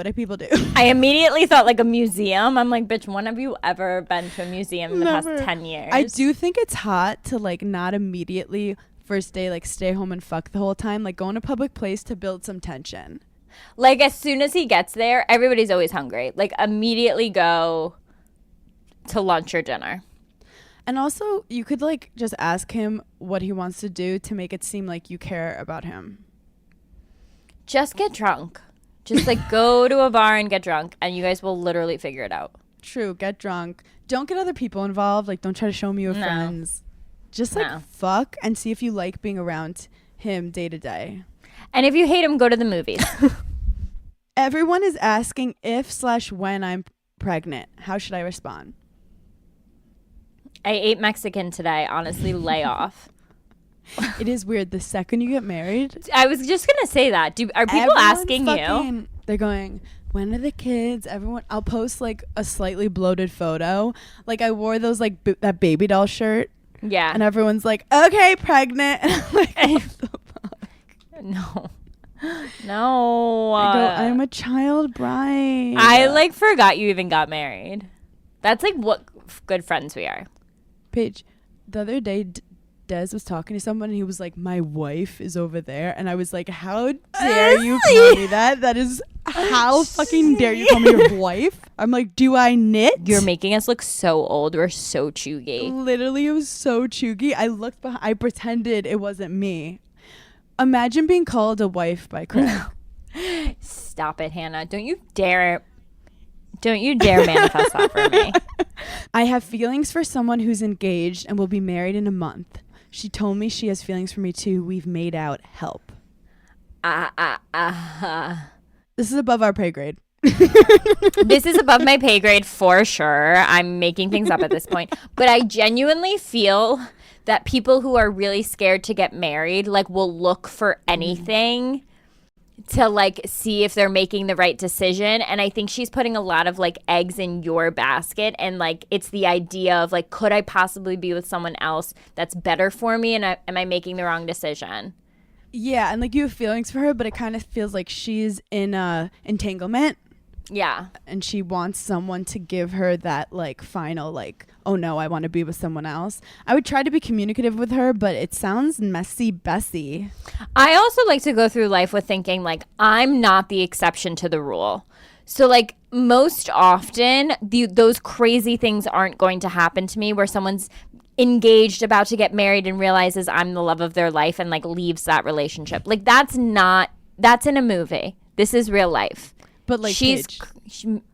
I immediately thought like a museum. I'm like, bitch, when have you ever been to a museum in the Never. past 10 years? I do think it's hot to like not immediately first day like stay home and fuck the whole time. Like go in a public place to build some tension. Like as soon as he gets there, everybody's always hungry. Like immediately go to lunch or dinner. And also you could like just ask him what he wants to do to make it seem like you care about him. Just get drunk. Just like go to a bar and get drunk and you guys will literally figure it out. True. Get drunk. Don't get other people involved. Like don't try to show me your friends. Just like fuck and see if you like being around him day to day. And if you hate him, go to the movies. Everyone is asking if/when I'm pregnant. How should I respond? I ate Mexican today. Honestly, lay off. It is weird. The second you get married, I was just gonna say that. Are people asking you? They're going, when are the kids? Everyone. I'll post like a slightly bloated photo. Like I wore those like that baby doll shirt. Yeah. And everyone's like, okay, pregnant. And I'm like, what the fuck? No. I go, I'm a child bride. I like forgot you even got married. That's like what good friends we are. Paige, the other day Des was talking to someone and he was like, my wife is over there. And I was like, how dare you call me that? That is, how fucking dare you call me your wife? I'm like, do I knit? You're making us look so old. We're so chuggy. Literally, it was so chuggy. I looked behind, I pretended it wasn't me. Imagine being called a wife by Craig. Stop it, Hannah. Don't you dare manifest that for me. I have feelings for someone who's engaged and will be married in a month. She told me she has feelings for me too. We've made out. Help. This is above our pay grade. This is above my pay grade for sure. I'm making things up at this point. But I genuinely feel that people who are really scared to get married like will look for anything to like see if they're making the right decision. And I think she's putting a lot of like eggs in your basket, and like it's the idea of like, could I possibly be with someone else that's better for me, and am I making the wrong decision? Yeah, and like you have feelings for her, but it kind of feels like she's in a entanglement Yeah. and she wants someone to give her that like final like, oh no, I want to be with someone else. I would try to be communicative with her, but it sounds messy Bessie. I also like to go through life with thinking like I'm not the exception to the rule. So like most often those crazy things aren't going to happen to me where someone's engaged, about to get married, and realizes I'm the love of their life and like leaves that relationship. Like that's in a movie. This is real life. But like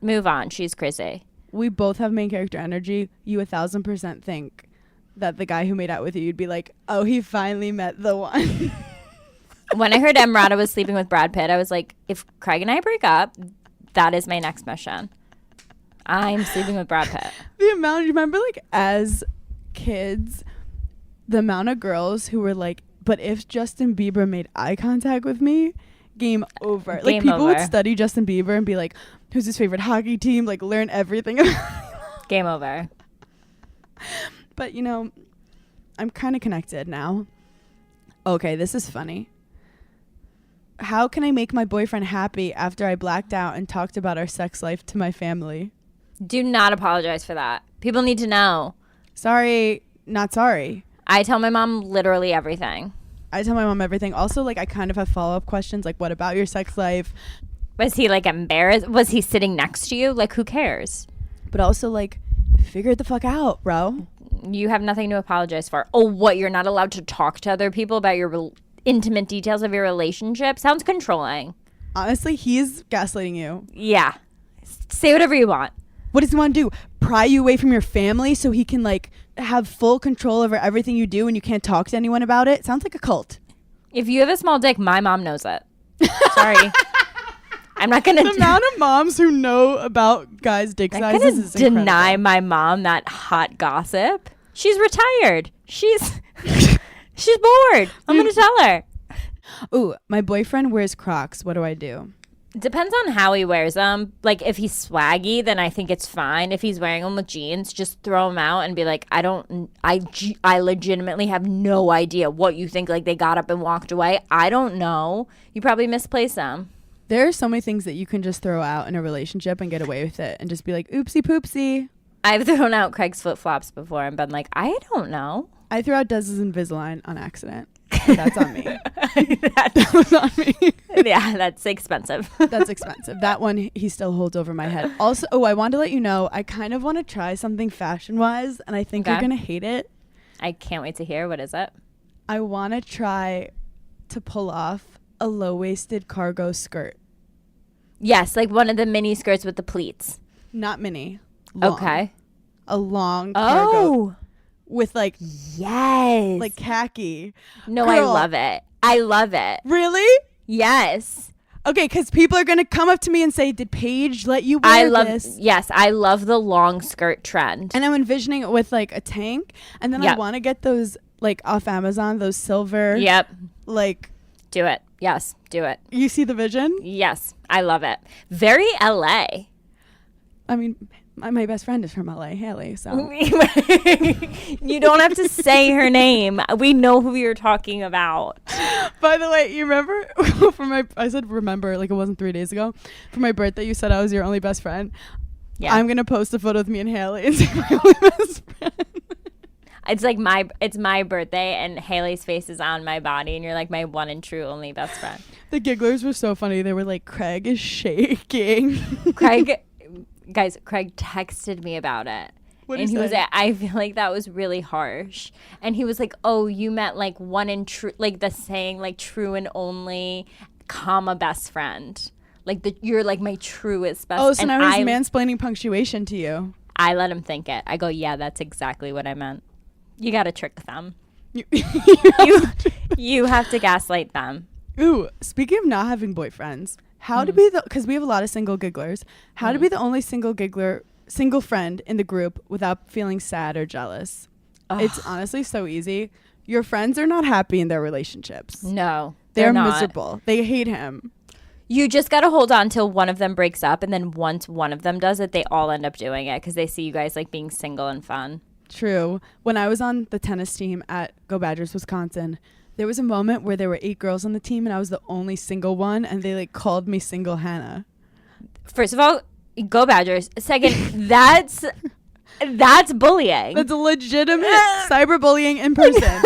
move on. She's crazy. We both have main character energy. You 1,000% think that the guy who made out with you, you'd be like, oh, he finally met the one. When I heard Emrata was sleeping with Brad Pitt, I was like, if Craig and I break up, that is my next mission. I'm sleeping with Brad Pitt. The amount, you remember like as kids, the amount of girls who were like, but if Justin Bieber made eye contact with me, game over. Like people would study Justin Bieber and be like, who's his favorite hockey team? Like learn everything. Game over. But you know, I'm kind of connected now. Okay, this is funny. How can I make my boyfriend happy after I blacked out and talked about our sex life to my family? Do not apologize for that. People need to know. Sorry, not sorry. I tell my mom literally everything. I tell my mom everything. Also, like, I kind of have follow-up questions, like, what about your sex life? Was he, like, embarrassed? Was he sitting next to you? Like, who cares? But also, like, figure it the fuck out, bro. You have nothing to apologize for. Oh, what? You're not allowed to talk to other people about your intimate details of your relationship? Sounds controlling. Honestly, he's gaslighting you. Yeah. Say whatever you want. What does he want to do? Pry you away from your family so he can, like, have full control over everything you do and you can't talk to anyone about it? Sounds like a cult. If you have a small dick, my mom knows it. Sorry. I'm not going to... The amount of moms who know about guys' dick sizes is incredible. Deny my mom that hot gossip. She's retired. She's bored. I'm going to tell her. Ooh, my boyfriend wears Crocs. What do I do? Depends on how he wears them. Like, if he's swaggy, then I think it's fine. If he's wearing them with jeans, just throw them out and be like, I legitimately have no idea what you think. Like, they got up and walked away. I don't know. You probably misplaced them. There are so many things that you can just throw out in a relationship and get away with it and just be like, oopsie poopsie. I've thrown out Craig's flip-flops before and been like, I don't know. I threw out Dez's Invisalign on accident. That's on me. That was on me. Yeah, that's expensive. That's expensive. That one he still holds over my head. Also, I wanted to let you know, I kind of want to try something fashion-wise, and I think you're going to hate it. I can't wait to hear. What is it? I want to try to pull off a low-waisted cargo skirt. Yes, like one of the mini skirts with the pleats. Not mini. Long. Okay. A long cargo. Oh. With like, yes, like khaki. No, Girl. I love it. I love it. Really? Yes. Okay, because people are gonna come up to me and say, "Did Paige let you wear this?" Yes, I love the long skirt trend. And I'm envisioning it with like a tank, and then I want to get those like off Amazon, those silver. Yep. Like. Do it. Yes, do it. You see the vision? Yes, I love it. Very LA. I mean, my best friend is from LA, Haley, so. You don't have to say her name. We know who you're talking about. By the way, you remember I said remember, like it wasn't 3 days ago. For my birthday, you said I was your only best friend. Yeah. I'm going to post a photo with me and Haley and say my only best friend. It's like it's my birthday and Haley's face is on my body and you're like my one and true only best friend. The gigglers were so funny. They were like, Craig is shaking. Craig texted me about it. What and he say? was like, I feel like that was really harsh. And he was like, oh, you meant like one and true, like the saying like true and only, comma best friend. Like you're like my truest best friend. Oh, so now he's mansplaining punctuation to you. I let him think it. I go, yeah, that's exactly what I meant. You got to trick them. You have to gaslight them. Ooh, speaking of not having boyfriends, how to be because we have a lot of single gigglers, how to be the only single friend in the group without feeling sad or jealous. Ugh. It's honestly so easy. Your friends are not happy in their relationships. No, they're miserable. They hate him. You just got to hold on till one of them breaks up. And then once one of them does it, they all end up doing it because they see you guys like being single and fun. True. When I was on the tennis team at Go Badgers, Wisconsin, there was a moment where there were 8 girls on the team and I was the only single one and they like called me Single Hannah. First of all, go Badgers. Second, that's bullying. That's legitimate cyberbullying in person.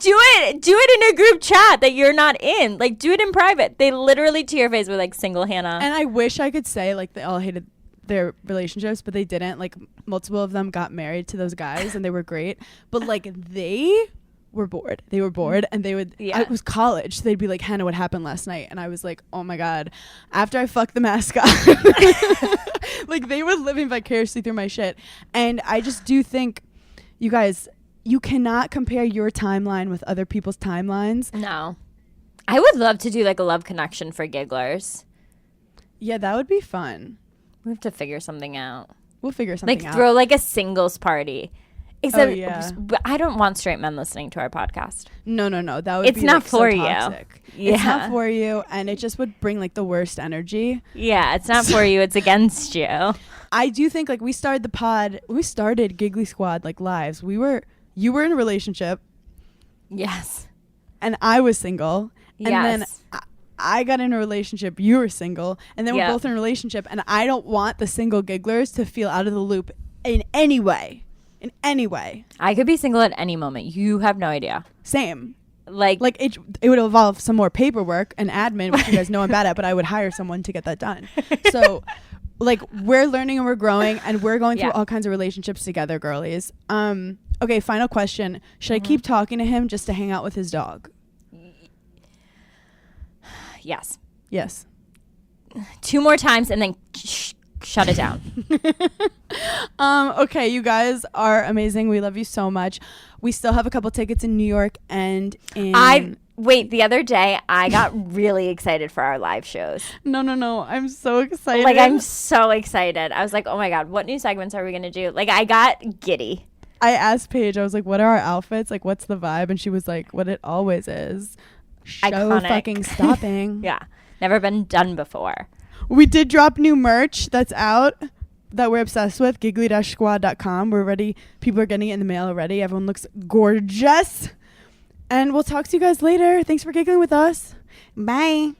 Do it in a group chat that you're not in. Like, do it in private. They literally to your face were like, single Hannah. And I wish I could say like they all hated their relationships, but they didn't. Like multiple of them got married to those guys and they were great. But like they were bored. They were bored and they would, it was college. So they'd be like, Hannah, what happened last night? And I was like, oh my God, after I fucked the mascot, like they were living vicariously through my shit. And I just do think, you guys, you cannot compare your timeline with other people's timelines. No. I would love to do like a love connection for gigglers. Yeah, that would be fun. We have to figure something out. We'll figure something out. Like throw like a singles party. Except yeah. I don't want straight men listening to our podcast. No. That would it's be not like, for so you. toxic. Yeah. It's not for you, and it just would bring like the worst energy. Yeah, it's not for you. It's against you. I do think like we started the pod. We started Giggly Squad like lives. You were in a relationship. Yes. And I was single. And Yes. then I got in a relationship. You were single. And then we're both in a relationship. And I don't want the single gigglers to feel out of the loop in any way. In any way. I could be single at any moment. You have no idea. Same. Like it would involve some more paperwork and admin, which you guys know I'm bad at, but I would hire someone to get that done. So like we're learning and we're growing and we're going through all kinds of relationships together, girlies. Okay, final question. Should I keep talking to him just to hang out with his dog? Yes. Yes. 2 more times and then shut it down. Okay, you guys are amazing. We love you so much. We still have a couple tickets in New York and in... Wait, the other day I got really excited for our live shows. No. I'm so excited. Like, I'm so excited. I was like, oh my God, what new segments are we going to do? Like, I got giddy. I asked Paige, I was like, what are our outfits? Like, what's the vibe? And she was like, what it always is. Show Iconic. fucking stopping. Yeah. Never been done before. We did drop new merch that's out that we're obsessed with. Giggly-squad.com. We're ready. People are getting it in the mail already. Everyone looks gorgeous. And we'll talk to you guys later. Thanks for giggling with us. Bye.